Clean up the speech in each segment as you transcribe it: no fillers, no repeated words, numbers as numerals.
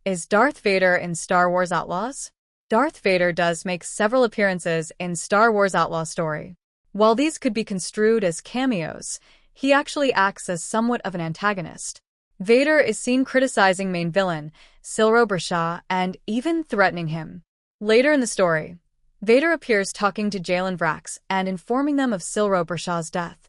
Is Darth Vader in Star Wars Outlaws? Darth Vader does make several appearances in Star Wars Outlaws story. While these could be construed as cameos, he actually acts as somewhat of an antagonist. Vader is seen criticizing main villain, Silro Barsha, and even threatening him. Later in the story, Vader appears talking to Jaylen Vrax and informing them of Silro Barsha's death,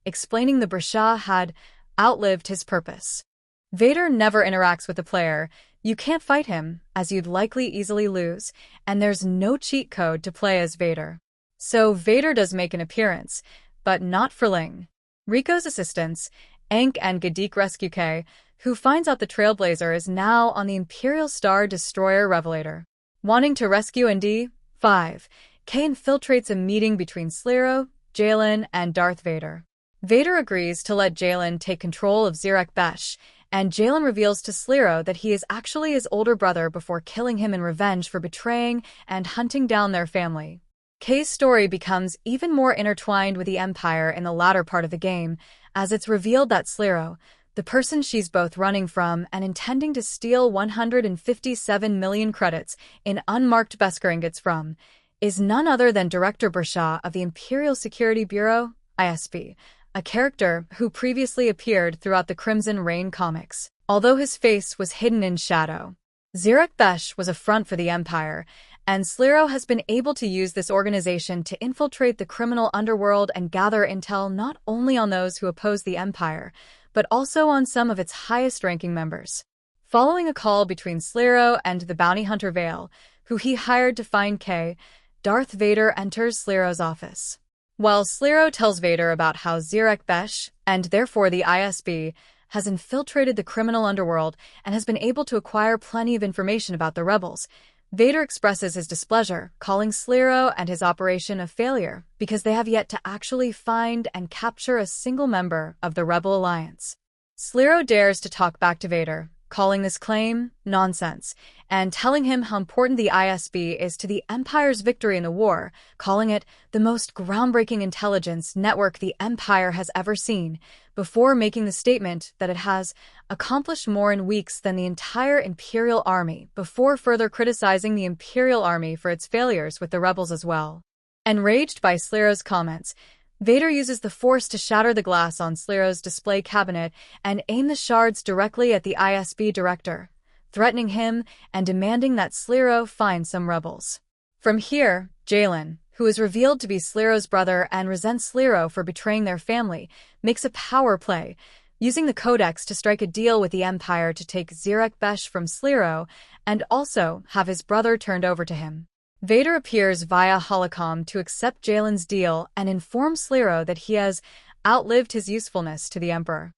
explaining the Barsha had outlived his purpose. Vader never interacts with the player. You can't fight him, as you'd likely easily lose, and there's no cheat code to play as Vader. So Vader does make an appearance, but not for Ling. Riko's assistants, Ank and Gedeek rescue K, who finds out the Trailblazer is now on the Imperial Star Destroyer Revelator. Wanting to rescue ND5, K infiltrates a meeting between Sliro, Jaylen, and Darth Vader. Vader agrees to let Jaylen take control of Zerek Besh, and Jaylen reveals to Sliro that he is actually his older brother before killing him in revenge for betraying and hunting down their family. Kay's story becomes even more intertwined with the Empire in the latter part of the game, as it's revealed that Sliro, the person she's both running from and intending to steal 157 million credits in unmarked Beskar ingots from, is none other than Director Barsha of the Imperial Security Bureau, ISB, a character who previously appeared throughout the Crimson Reign comics, although his face was hidden in shadow. Zerek Besh was a front for the Empire, and Sliro has been able to use this organization to infiltrate the criminal underworld and gather intel not only on those who oppose the Empire, but also on some of its highest-ranking members. Following a call between Sliro and the bounty hunter Vale, who he hired to find Kay, Darth Vader enters Sliro's office. While Sliro tells Vader about how Zerek Besh, and therefore the ISB, has infiltrated the criminal underworld and has been able to acquire plenty of information about the rebels, Vader expresses his displeasure, calling Sliro and his operation a failure because they have yet to actually find and capture a single member of the Rebel Alliance. Sliro dares to talk back to Vader, calling this claim nonsense, and telling him how important the ISB is to the Empire's victory in the war, calling it the most groundbreaking intelligence network the Empire has ever seen, before making the statement that it has accomplished more in weeks than the entire Imperial Army, before further criticizing the Imperial Army for its failures with the rebels as well. Enraged by Sliro's comments, Vader uses the Force to shatter the glass on Sliro's display cabinet and aim the shards directly at the ISB director, threatening him and demanding that Sliro find some rebels. From here, Jaylen, who is revealed to be Sliro's brother and resents Sliro for betraying their family, makes a power play, using the Codex to strike a deal with the Empire to take Zerek Besh from Sliro and also have his brother turned over to him. Vader appears via holocom to accept Jaylen's deal and inform Sliro that he has outlived his usefulness to the Emperor.